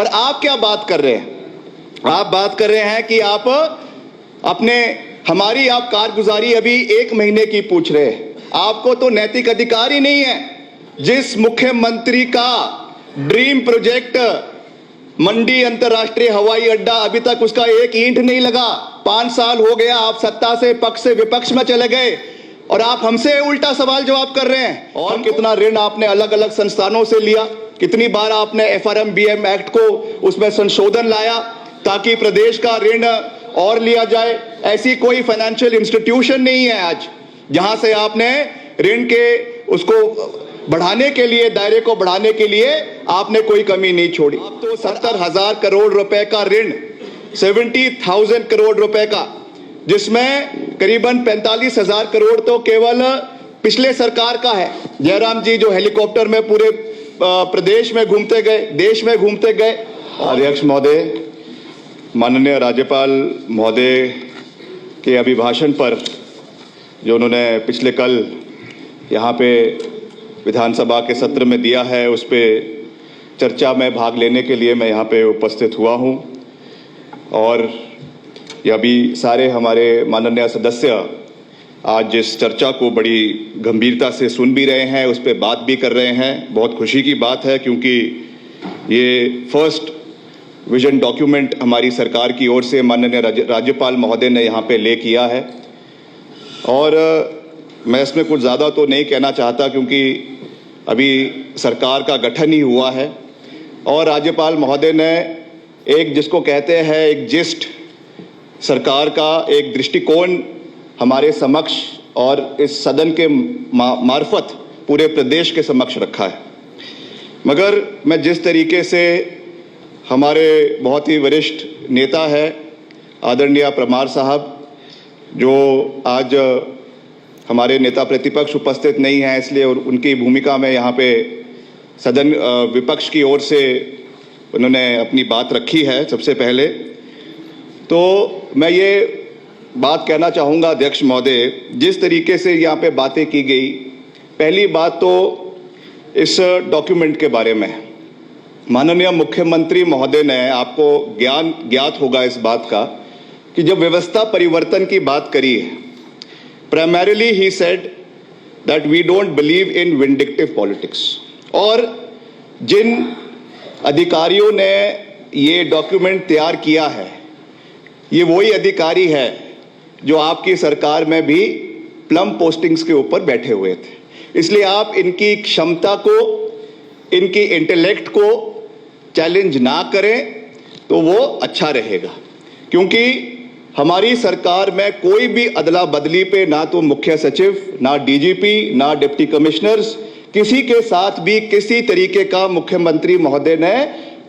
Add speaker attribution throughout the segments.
Speaker 1: और आप क्या बात कर रहे हैं? आप बात कर रहे हैं कि आप हमारी आप कारगुजारी अभी 1 महीने की पूछ रहे हैं। आपको तो नैतिक अधिकार ही नहीं है। जिस मुख्यमंत्री का ड्रीम प्रोजेक्ट मंडी अंतरराष्ट्रीय हवाई अड्डा, अभी तक उसका एक ईंट नहीं लगा। 5 साल हो गया, आप सत्ता से पक्ष से विपक्ष में चले गए और आप हमसे उल्टा सवाल जवाब कर रहे हैं। और कितना ऋण आपने अलग अलग संस्थानों से लिया, कितनी बार आपने FRMBM एक्ट को उसमें संशोधन लाया ताकि प्रदेश का ऋण और लिया जाए। ऐसी कोई फाइनेंशियल इंस्टीट्यूशन नहीं है आज जहां से आपने ऋण के उसको बढ़ाने के लिए, दायरे को बढ़ाने के लिए आपने कोई कमी नहीं छोड़ी। आप तो 70,000 करोड़ रुपए का ऋण, 70,000 करोड़ रुपए का, जिसमें करीबन 45,000 करोड़ तो केवल पिछले सरकार का है। जयराम जी जो हेलीकॉप्टर में पूरे प्रदेश में घूमते गए, देश में घूमते गए। अध्यक्ष महोदय, माननीय राज्यपाल महोदय के अभिभाषण पर जो उन्होंने पिछले कल यहाँ पे विधानसभा के सत्र में दिया है, उस पर चर्चा में भाग लेने के लिए मैं यहाँ पे उपस्थित हुआ हूँ। और ये अभी सारे हमारे माननीय सदस्य आज जिस चर्चा को बड़ी गंभीरता से सुन भी रहे हैं, उस पर बात भी कर रहे हैं। बहुत खुशी की बात है, क्योंकि ये फर्स्ट विजन डॉक्यूमेंट हमारी सरकार की ओर से माननीय राज्यपाल महोदय ने यहाँ पे ले किया है। और मैं इसमें कुछ ज़्यादा तो नहीं कहना चाहता, क्योंकि अभी सरकार का गठन ही हुआ है और राज्यपाल महोदय ने एक, जिसको कहते हैं एक जिस्ट, सरकार का एक दृष्टिकोण हमारे समक्ष और इस सदन के मार्फत पूरे प्रदेश के समक्ष रखा है। मगर मैं जिस तरीके से हमारे बहुत ही वरिष्ठ नेता है आदरणीय परमार साहब, जो आज हमारे नेता प्रतिपक्ष उपस्थित नहीं है, इसलिए उनकी भूमिका में यहाँ पे सदन विपक्ष की ओर से उन्होंने अपनी बात रखी है। सबसे पहले तो मैं ये बात कहना चाहूँगा अध्यक्ष महोदय, जिस तरीके से यहाँ पे बातें की गई, पहली बात तो इस डॉक्यूमेंट के बारे में माननीय मुख्यमंत्री महोदय ने, आपको ज्ञात होगा इस बात का कि जब व्यवस्था परिवर्तन की बात करी है, primarily he said that we don't believe in vindictive politics. और जिन अधिकारियों ने ये डॉक्यूमेंट तैयार किया है, ये वही अधिकारी है जो आपकी सरकार में भी प्लम पोस्टिंग्स के ऊपर बैठे हुए थे। इसलिए आप इनकी क्षमता को, इनकी इंटेलेक्ट को चैलेंज ना करें तो वो अच्छा रहेगा, क्योंकि हमारी सरकार में कोई भी अदला बदली पे ना तो मुख्य सचिव, ना DGP, ना डिप्टी कमिश्नर्स, किसी के साथ भी किसी तरीके का मुख्यमंत्री महोदय ने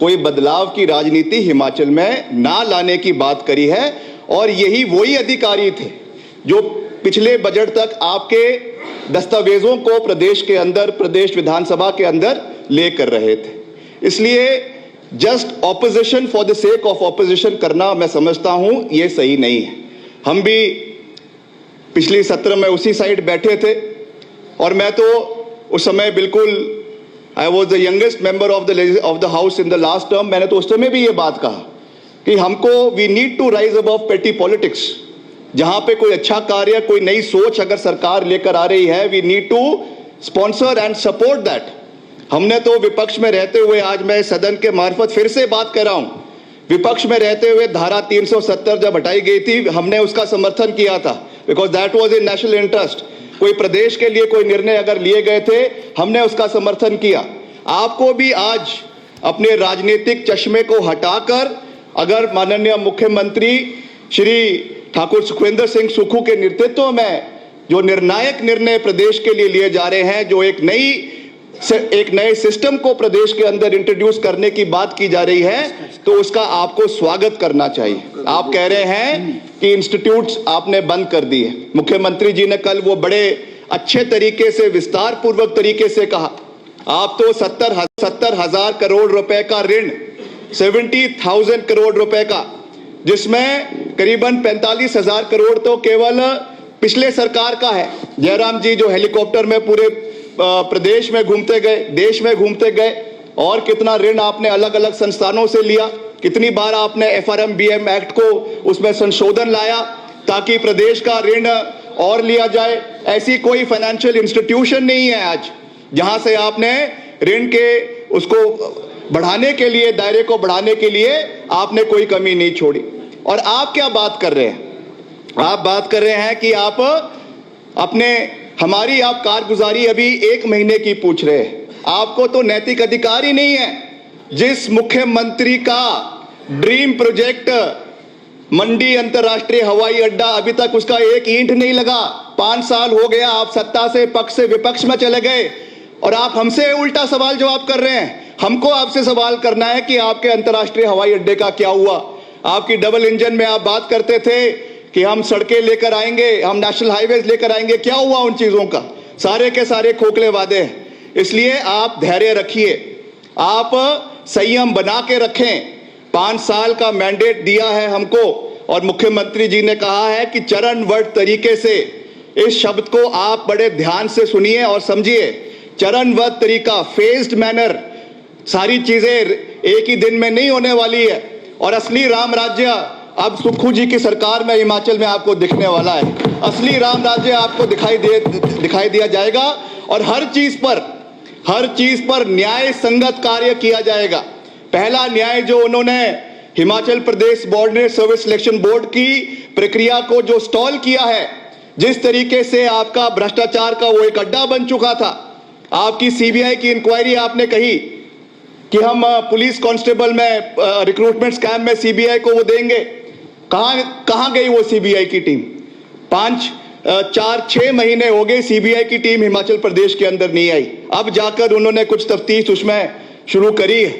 Speaker 1: कोई बदलाव की राजनीति हिमाचल में ना लाने की बात करी है। और यही वही अधिकारी थे जो पिछले बजट तक आपके दस्तावेजों को प्रदेश के अंदर, प्रदेश विधानसभा के अंदर ले कर रहे थे। इसलिए just opposition for the sake of opposition करना, मैं समझता हूं ये सही नहीं है। हम भी पिछले सत्र में उसी साइड बैठे थे और मैं तो उस समय बिल्कुल, I was the youngest member of the house in the last term. मैंने तो उस समय भी ये बात कहा कि हमको we need to rise above petty politics. जहां पे कोई अच्छा कार्य, कोई नई सोच अगर सरकार लेकर आ रही है, we need to sponsor and support that. हमने तो विपक्ष में रहते हुए, आज मैं सदन के मार्फत फिर से बात कर रहा हूं, विपक्ष में रहते हुए धारा 370 जब हटाई गई थी, हमने उसका समर्थन किया था, because that was in national interest. कोई प्रदेश के लिए कोई निर्णय अगर लिए गए थे, हमने उसका समर्थन किया। आपको भी आज अपने राजनीतिक चश्मे को हटाकर, अगर माननीय मुख्यमंत्री श्री ठाकुर सुखविंदर सिंह सुक्खू के नेतृत्व में जो निर्णायक निर्णय प्रदेश के लिए लिए जा रहे हैं, जो एक नए सिस्टम को प्रदेश के अंदर इंट्रोड्यूस करने की बात की जा रही है, तो उसका आपको स्वागत करना चाहिए। आप कह रहे हैं कि इंस्टीट्यूट्स आपने बंद कर दिए। मुख्यमंत्री जी ने कल वो बड़े अच्छे तरीके से, विस्तार पूर्वक तरीके से कहा, आप तो 70,000 करोड़ रुपए का ऋण, 70,000 करोड़ रुपए का, जिसमें करीबन 45,000 करोड़ तो केवल पिछले सरकार का है। जयराम जी जो हेलीकॉप्टर में पूरे प्रदेश में घूमते गए, देश में घूमते गए, और कितना ऋण आपने अलग अलग संस्थानों से लिया, कितनी बार आपने FRMBM एक्ट को उसमें संशोधन लाया ताकि प्रदेश का ऋण और लिया जाए। ऐसी कोई फाइनेंशियल इंस्टीट्यूशन नहीं है आज जहां से आपने ऋण के उसको बढ़ाने के लिए, दायरे को बढ़ाने के लिए आपने कोई कमी नहीं छोड़ी। और आप क्या बात कर रहे हैं? आप बात कर रहे हैं कि आप हमारी आप कारगुजारी अभी 1 महीने की पूछ रहे हैं। आपको तो नैतिक अधिकार ही नहीं है। जिस मुख्यमंत्री का ड्रीम प्रोजेक्ट मंडी अंतरराष्ट्रीय हवाई अड्डा, अभी तक उसका एक ईंट नहीं लगा। 5 साल हो गया, आप सत्ता से पक्ष से विपक्ष में चले गए और आप हमसे उल्टा सवाल जवाब कर रहे हैं। हमको आपसे सवाल करना है कि आपके अंतरराष्ट्रीय हवाई अड्डे का क्या हुआ। आपकी डबल इंजन में आप बात करते थे कि हम सड़कें लेकर आएंगे, हम नेशनल हाईवेज लेकर आएंगे। क्या हुआ उन चीजों का? सारे के सारे खोखले वादे हैं। इसलिए आप धैर्य रखिए, आप संयम बना के रखें। 5 साल का मैंडेट दिया है हमको और मुख्यमंत्री जी ने कहा है कि चरणबद्ध तरीके से, इस शब्द को आप बड़े ध्यान से सुनिए और समझिए। चरणबद्ध तरीका, फेज्ड मैनर, सारी चीजें एक ही दिन में नहीं होने वाली है। और असली राम राज्य अब सुक्खू जी की सरकार में हिमाचल में आपको दिखने वाला है। असली राम राज्य आपको दिखाई दिया जाएगा और हर चीज पर न्याय संगत कार्य किया जाएगा। पहला न्याय जो उन्होंने हिमाचल प्रदेश बोर्ड ने सर्विस सिलेक्शन बोर्ड की प्रक्रिया को जो स्टॉल किया है, जिस तरीके से आपका भ्रष्टाचार का वो एक अड्डा बन चुका था। आपकी CBI की इंक्वायरी, आपने कही कि हम पुलिस कांस्टेबल में रिक्रूटमेंट स्कैम में CBI को वो देंगे। कहां गई वो CBI की टीम? 4-6 महीने हो गए CBI की टीम हिमाचल प्रदेश के अंदर नहीं आई। अब जाकर उन्होंने कुछ तफ्तीश उसमें शुरू करी है।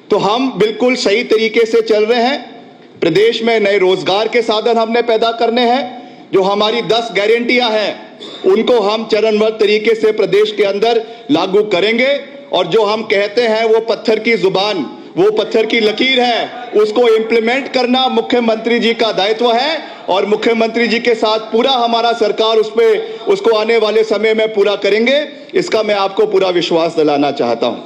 Speaker 1: तो हम बिल्कुल सही तरीके से चल रहे हैं। प्रदेश में नए रोजगार के साधन हमने पैदा करने हैं। जो हमारी 10 गारंटियां हैं उनको हम चरणबद्ध तरीके से प्रदेश के अंदर लागू करेंगे। और जो हम कहते हैं वो पत्थर की जुबान, वो पत्थर की लकीर है, उसको इंप्लीमेंट करना मुख्यमंत्री जी का दायित्व है। और मुख्यमंत्री जी के साथ पूरा हमारा सरकार उसको आने वाले समय में पूरा करेंगे। इसका मैं आपको पूरा विश्वास दिलाना चाहता हूं।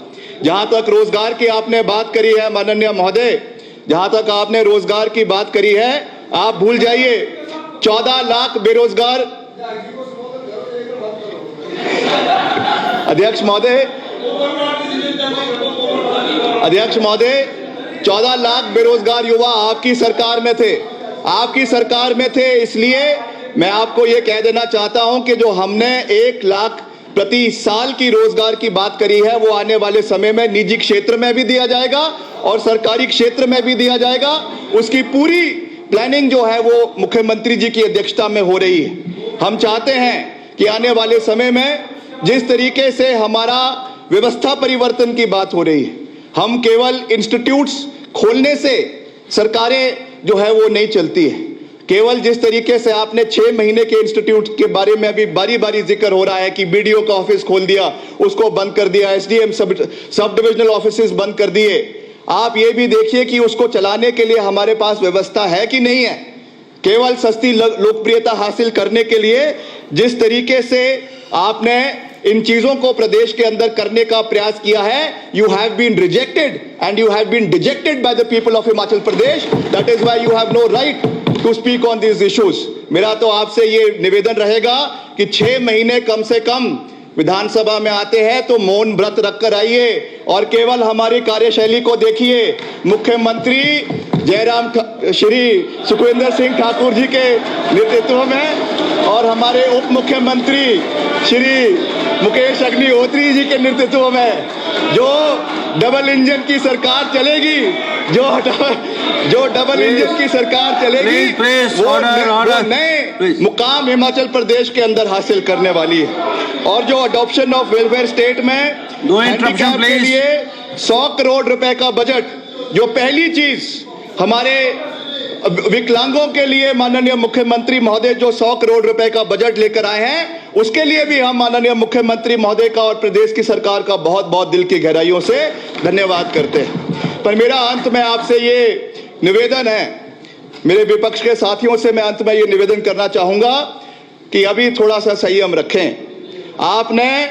Speaker 1: जहां तक रोजगार की आपने बात करी है माननीय महोदय, जहां तक आपने रोजगार की बात करी है, आप भूल जाइए 14 लाख बेरोजगार। अध्यक्ष महोदय 14 लाख बेरोजगार युवा आपकी सरकार में थे। इसलिए मैं आपको यह कह देना चाहता हूं कि जो हमने 1 लाख प्रति साल की रोजगार की बात करी है, वो आने वाले समय में निजी क्षेत्र में भी दिया जाएगा और सरकारी क्षेत्र में भी दिया जाएगा। उसकी पूरी प्लानिंग जो है वो मुख्यमंत्री जी की अध्यक्षता में हो रही है। हम चाहते हैं कि आने वाले समय में जिस तरीके से हमारा व्यवस्था परिवर्तन की बात हो रही है, हम केवल इंस्टीट्यूट्स खोलने से सरकारें जो है वो नहीं चलती है। केवल जिस तरीके से आपने 6 महीने के इंस्टीट्यूट के बारे में अभी बारी बारी जिक्र हो रहा है कि BDO का ऑफिस खोल दिया, उसको बंद कर दिया, SDM सब डिविजनल ऑफिसेस बंद कर दिए। आप ये भी देखिए कि उसको चलाने के लिए हमारे पास व्यवस्था है कि नहीं है। केवल सस्ती लोकप्रियता हासिल करने के लिए जिस तरीके से आपने इन चीजों को प्रदेश के अंदर करने का प्रयास किया है, you have been rejected and you have been dejected by the people of Himachal Pradesh. That is why you have no right to speak on this issues. मेरा तो आपसे ये निवेदन रहेगा कि 6 महीने कम से कम विधानसभा में आते हैं तो मौन व्रत रखकर आइए और केवल हमारी कार्यशैली को देखिए। मुख्यमंत्री श्री सुखविंदर सिंह ठाकुर जी के नेतृत्व में और हमारे उप मुख्यमंत्री श्री मुकेश अग्निहोत्री जी के नेतृत्व में जो डबल इंजन की सरकार चलेगी, जो डबल इंजन की सरकार चलेगी, वो नए मुकाम हिमाचल प्रदेश के अंदर हासिल करने वाली है। और जो अडॉप्शन ऑफ वेलफेयर स्टेट में हैंडीकैप के लिए 100 करोड़ रुपए का बजट, जो पहली चीज हमारे विकलांगों के लिए माननीय मुख्यमंत्री महोदय जो 100 करोड़ रुपए का बजट लेकर आए हैं, उसके लिए भी हम माननीय मुख्यमंत्री महोदय का और प्रदेश की सरकार का बहुत बहुत दिल की गहराइयों से धन्यवाद करते हैं। पर मेरा अंत में आपसे ये निवेदन है, मेरे विपक्ष के साथियों से मैं अंत में ये निवेदन करना चाहूंगा कि अभी थोड़ा सा संयम रखें। आपने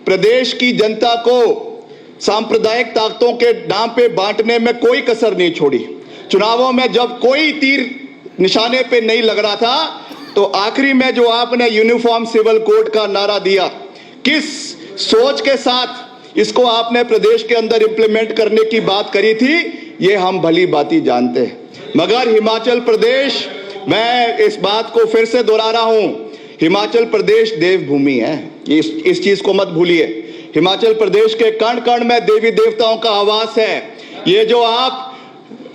Speaker 1: प्रदेश की जनता को सांप्रदायिक ताकतों के नाम पे बांटने में कोई कसर नहीं छोड़ी। चुनावों में जब कोई तीर निशाने पे नहीं लग रहा था तो आखिरी में जो आपने यूनिफॉर्म सिविल कोड का नारा दिया, किस सोच के साथ इसको आपने प्रदेश के अंदर इंप्लीमेंट करने की बात करी थी, ये हम भली भांति जानते हैं। मगर हिमाचल प्रदेश, मैं इस बात को फिर से दोहरा रहा हूं, हिमाचल प्रदेश देवभूमि है, इस चीज को मत भूलिए। हिमाचल प्रदेश के कण कण में देवी देवताओं का आवास है। ये जो आप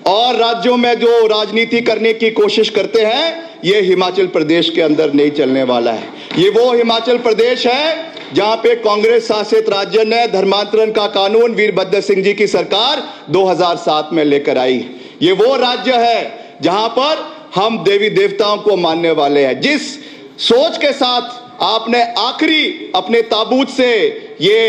Speaker 1: और राज्यों में जो राजनीति करने की कोशिश करते हैं, ये हिमाचल प्रदेश के अंदर नहीं चलने वाला है। ये वो हिमाचल प्रदेश है जहां पे कांग्रेस शासित राज्य ने धर्मांतरण का कानून वीरभद्र सिंह जी की सरकार 2007 में लेकर आई। ये वो राज्य है जहां पर हम देवी देवताओं को मानने वाले हैं। जिस सोच के साथ आपने आखिरी अपने ताबूत से ये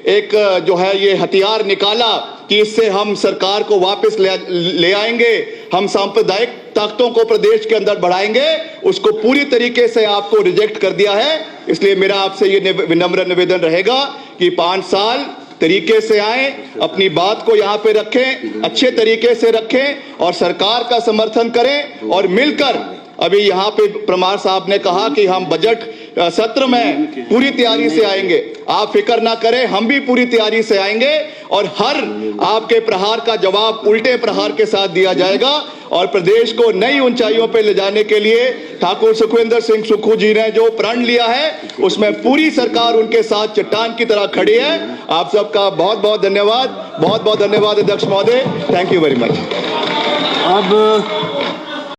Speaker 1: एक जो है ये हथियार निकाला कि इससे हम सरकार को वापस ले आएंगे, हम सांप्रदायिक ताकतों को प्रदेश के अंदर बढ़ाएंगे, उसको पूरी तरीके से आपको रिजेक्ट कर दिया है। इसलिए मेरा आपसे ये विनम्र निवेदन रहेगा कि 5 साल तरीके से आए, अपनी बात को यहाँ पे रखें, अच्छे तरीके से रखें और सरकार का समर्थन करें और मिलकर, अभी यहाँ पे परमार साहब ने कहा कि हम बजट सत्र में पूरी तैयारी से आएंगे। आप फिक्र ना करें, हम भी पूरी तैयारी से आएंगे और हर आपके प्रहार का जवाब उल्टे प्रहार के साथ दिया जाएगा और प्रदेश को नई ऊंचाइयों पे ले जाने के लिए ठाकुर सुखविंदर सिंह सुक्खू जी ने जो प्रण लिया है, उसमें पूरी सरकार उनके साथ चट्टान की तरह खड़ी है। आप सबका बहुत बहुत धन्यवाद, बहुत बहुत धन्यवाद अध्यक्ष महोदय। Thank you very much.
Speaker 2: अब